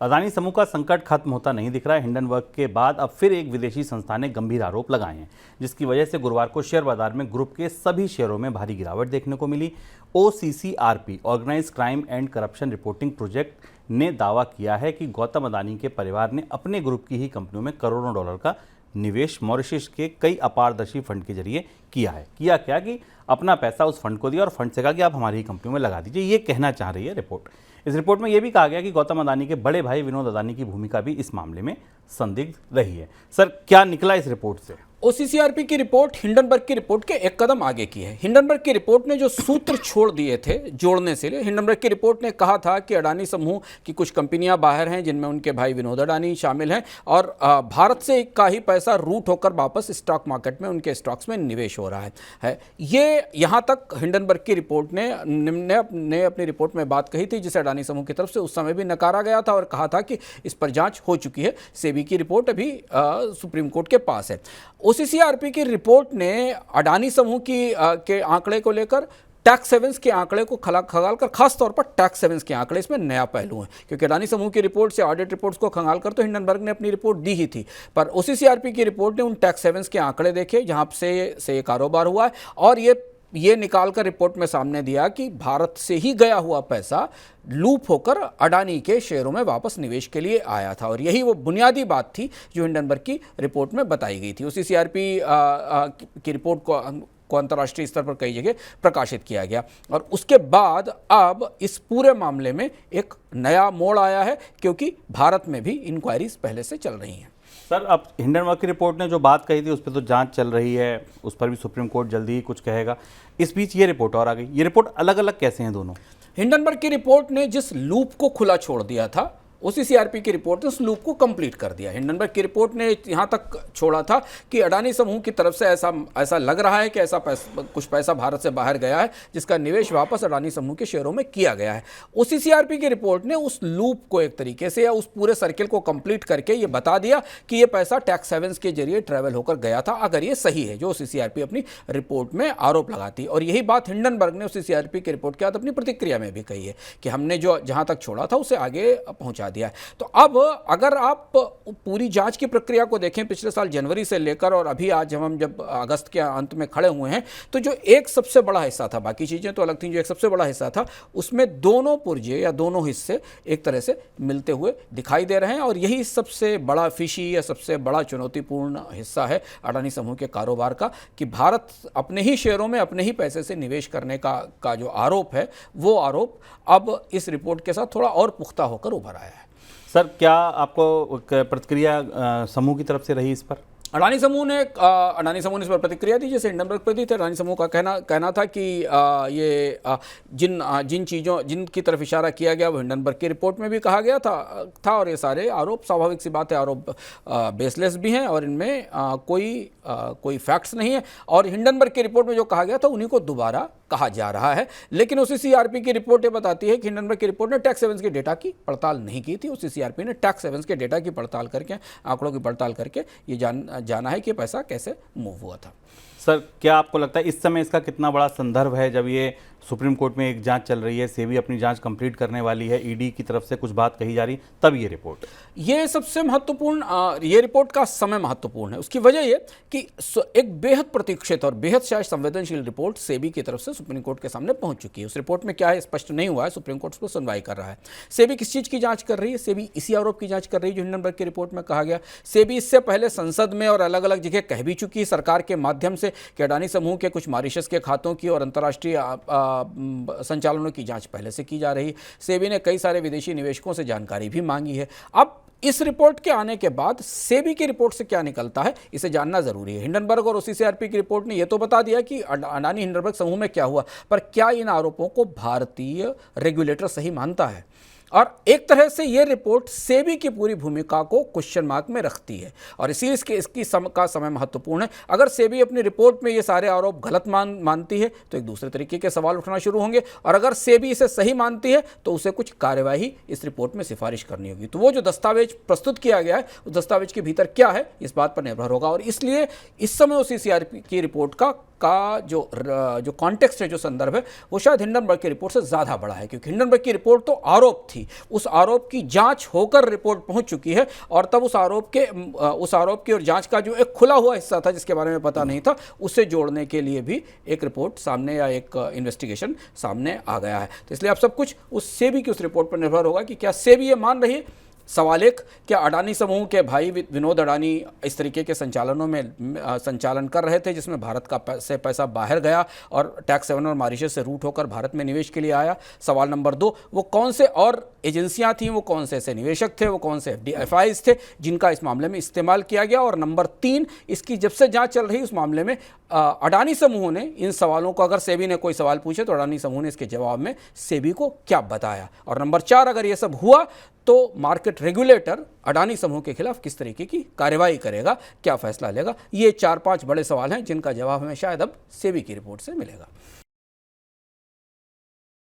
अदानी समूह का संकट खत्म होता नहीं दिख रहा है। हिंडनबर्ग के बाद अब फिर एक विदेशी संस्था ने गंभीर आरोप लगाए हैं, जिसकी वजह से गुरुवार को शेयर बाजार में ग्रुप के सभी शेयरों में भारी गिरावट देखने को मिली। OCCRP organise crime and corruption reporting project ने दावा किया है कि गौतम अदानी के परिवार ने अपने ग्रुप की ही कंपनियों में करोड़ों डॉलर का निवेश मॉरिशस के कई अपारदर्शी फंड के जरिए किया है। किया क्या कि अपना पैसा उस फंड को दिया और फंड से कहा कि आप हमारी ही कंपनियों में लगा दीजिए, ये कहना चाह रही है रिपोर्ट। इस रिपोर्ट में यह भी कहा गया कि गौतम अदानी के बड़े भाई विनोद अदानी की भूमिका भी इस मामले में संदिग्ध रही है। सर, क्या निकला इस रिपोर्ट से? OCCRP की रिपोर्ट हिंडनबर्ग की रिपोर्ट के एक कदम आगे की है। हिंडनबर्ग की रिपोर्ट ने जो सूत्र छोड़ दिए थे जोड़ने से लिए, हिंडनबर्ग की रिपोर्ट ने कहा था कि अडानी समूह की कुछ कंपनियां बाहर हैं जिनमें उनके भाई विनोद अडानी शामिल हैं और भारत से का ही पैसा रूट होकर वापस स्टॉक मार्केट में उनके स्टॉक्स में निवेश हो रहा है। ये यहाँ तक हिंडनबर्ग की रिपोर्ट ने अपनी रिपोर्ट में बात कही थी, जिसे अडानी समूह की तरफ से उस समय भी नकारा गया था और कहा था कि इस पर जांच हो चुकी है। सेबी की रिपोर्ट अभी सुप्रीम कोर्ट के पास है। OCCRP की रिपोर्ट ने अडानी समूह के आंकड़े को लेकर टैक्स हेवंस के आंकड़े को खंगाल कर, खास तौर पर टैक्स हेवंस के आंकड़े इसमें नया पहलू है, क्योंकि अडानी समूह की रिपोर्ट से ऑडिट रिपोर्ट्स को खंगाल कर तो हिंडनबर्ग ने अपनी रिपोर्ट दी ही थी, पर OCCRP की रिपोर्ट ने उन टैक्स हेवंस के आंकड़े देखे जहां से कारोबार हुआ है और ये निकालकर रिपोर्ट में सामने दिया कि भारत से ही गया हुआ पैसा लूप होकर अडानी के शेयरों में वापस निवेश के लिए आया था और यही वो बुनियादी बात थी जो हिंडनबर्ग की रिपोर्ट में बताई गई थी। OCCRP की रिपोर्ट को अंतर्राष्ट्रीय स्तर पर कई जगह प्रकाशित किया गया और उसके बाद अब इस पूरे मामले में एक नया मोड़ आया है, क्योंकि भारत में भी इंक्वायरीज पहले से चल रही हैं। सर, अब हिंडनबर्ग की रिपोर्ट ने जो बात कही थी उस पर तो जांच चल रही है, उस पर भी सुप्रीम कोर्ट जल्दी ही कुछ कहेगा। इस बीच ये रिपोर्ट और आ गई। ये रिपोर्ट अलग अलग कैसे हैं दोनों? हिंडनबर्ग की रिपोर्ट ने जिस लूप को खुला छोड़ दिया था, OCCRP की रिपोर्ट ने उस लूप को कंप्लीट कर दिया। हिंडनबर्ग की रिपोर्ट ने यहां तक छोड़ा था कि अडानी समूह की तरफ से ऐसा लग रहा है कि कुछ पैसा भारत से बाहर गया है जिसका निवेश वापस अडानी समूह के शेयरों में किया गया है। OCCRP की रिपोर्ट ने उस लूप को एक तरीके से या उस पूरे सर्किल को कंप्लीट करके ये बता दिया कि ये पैसा टैक्स हेवंस के जरिए ट्रैवल होकर गया था, अगर ये सही है जो OCCRP अपनी रिपोर्ट में आरोप लगाती। और यही बात हिंडनबर्ग ने OCCRP की रिपोर्ट के बाद अपनी प्रतिक्रिया में भी कही है कि हमने जो जहां तक छोड़ा था उसे आगे पहुंचा दिया है। तो अब अगर आप पूरी जांच की प्रक्रिया को देखें पिछले साल जनवरी से लेकर और अभी आज हम जब अगस्त के अंत में खड़े हुए हैं, तो जो एक सबसे बड़ा हिस्सा था, बाकी चीजें तो अलग थी, जो एक सबसे बड़ा हिस्सा था उसमें दोनों पुर्जे या दोनों हिस्से एक तरह से मिलते हुए दिखाई दे रहे हैं और यही सबसे बड़ा फिशी या सबसे बड़ा चुनौतीपूर्ण हिस्सा है अडानी समूह के कारोबार का, कि भारत अपने ही शेयरों में अपने ही पैसे से निवेश करने का जो आरोप है, वो आरोप अब इस रिपोर्ट के साथ थोड़ा और पुख्ता होकर उभर आया है। सर, क्या आपको प्रतिक्रिया समूह की तरफ से रही इस पर? अडानी समूह ने इस पर प्रतिक्रिया दी जैसे हिंडनबर्ग पर दी थी। अडानी समूह का कहना था कि जिनकी तरफ इशारा किया गया वो हिंडनबर्ग की रिपोर्ट में भी कहा गया था और ये सारे आरोप, स्वाभाविक सी बात है, आरोप बेसलेस भी हैं और इनमें कोई फैक्ट्स नहीं है और हिंडनबर्ग की रिपोर्ट में जो कहा गया था उन्हीं को दोबारा कहा जा रहा है। लेकिन OCCRP की रिपोर्ट ये बताती है कि हिंडनबर्ग की रिपोर्ट ने टैक्स हेवंस के डेटा की पड़ताल नहीं की थी। OCCRP ने टैक्स हेवंस के डेटा की पड़ताल करके, आंकड़ों की पड़ताल करके ये जाना है कि पैसा कैसे मूव हुआ था। सर, क्या आपको लगता है इस समय इसका कितना बड़ा संदर्भ है जब ये सुप्रीम कोर्ट में एक जांच चल रही है, सेबी अपनी जांच कंप्लीट करने वाली है, ईडी की तरफ से कुछ बात कही जा रही, तब ये रिपोर्ट? ये सबसे महत्वपूर्ण, ये रिपोर्ट का समय महत्वपूर्ण है। उसकी वजह ये कि एक बेहद प्रतीक्षित और बेहद शायद संवेदनशील रिपोर्ट सेबी की तरफ से सुप्रीम कोर्ट के सामने पहुंच चुकी है। उस रिपोर्ट में क्या है स्पष्ट नहीं हुआ है, सुप्रीम कोर्ट उस पर सुनवाई कर रहा है। सेबी किस चीज़ की जांच कर रही है? सेबी इसी आरोप की जांच कर रही है जो हिंडनबर्ग की रिपोर्ट में कहा गया। सेबी इससे पहले संसद में और अलग अलग जगह कह भी चुकी है सरकार के माध्यम से कि अडानी समूह के कुछ मॉरिशस के खातों की और अंतर्राष्ट्रीय संचालनों की जांच पहले से की जा रही। सेबी ने कई सारे विदेशी निवेशकों से जानकारी भी मांगी है। अब इस रिपोर्ट के आने के बाद सेबी की रिपोर्ट से क्या निकलता है, इसे जानना जरूरी है। हिंडनबर्ग और OCCRP की रिपोर्ट ने यह तो बता दिया कि अडानी हिंडनबर्ग समूह में क्या हुआ, पर क्या इन आरोपों को भारतीय रेगुलेटर सही मानता है? और एक तरह से ये रिपोर्ट सेबी की पूरी भूमिका को क्वेश्चन मार्क में रखती है और इसीलिए इसकी समय महत्वपूर्ण है। अगर सेबी अपनी रिपोर्ट में ये सारे आरोप गलत मानती है तो एक दूसरे तरीके के सवाल उठना शुरू होंगे और अगर सेबी इसे सही मानती है तो उसे कुछ कार्यवाही इस रिपोर्ट में सिफारिश करनी होगी। तो वो जो दस्तावेज प्रस्तुत किया गया है उस दस्तावेज के भीतर क्या है इस बात पर निर्भर होगा और इसलिए इस समय OCCRP की रिपोर्ट का जो कॉन्टेक्स्ट है, जो संदर्भ है, वो शायद हिंडनबर्ग की रिपोर्ट से ज़्यादा बड़ा है, क्योंकि हिंडनबर्ग की रिपोर्ट तो आरोप थी थी, उस आरोप की जांच होकर रिपोर्ट पहुंच चुकी है और तब उस आरोप की और जांच का जो एक खुला हुआ हिस्सा था जिसके बारे में पता नहीं था, उसे जोड़ने के लिए भी एक रिपोर्ट सामने या एक इन्वेस्टिगेशन सामने आ गया है। तो इसलिए अब सब कुछ उस सेबी की उस रिपोर्ट पर निर्भर होगा कि क्या सेबी ये मान रही है। सवाल एक, क्या अडानी समूह के भाई विनोद अडानी इस तरीके के संचालनों में संचालन कर रहे थे जिसमें भारत का पैसा बाहर गया और टैक्स हेवन और मॉरिशस से रूट होकर भारत में निवेश के लिए आया। सवाल नंबर 2, वो कौन से और एजेंसियां थीं, वो कौन से ऐसे निवेशक थे, वो कौन से FDIs थे जिनका इस मामले में इस्तेमाल किया गया। और नंबर 3, इसकी जब से जांच चल रही उस मामले में अडानी समूह ने इन सवालों को, अगर सेबी ने कोई सवाल पूछे तो अडानी समूह ने इसके जवाब में सेबी को क्या बताया। और नंबर 4, अगर ये सब हुआ तो मार्केट रेगुलेटर अडानी समूह के खिलाफ किस तरीके की कार्रवाई करेगा, क्या फैसला लेगा। ये 4-5 बड़े सवाल हैं जिनका जवाब हमें शायद अब सेबी की रिपोर्ट से मिलेगा।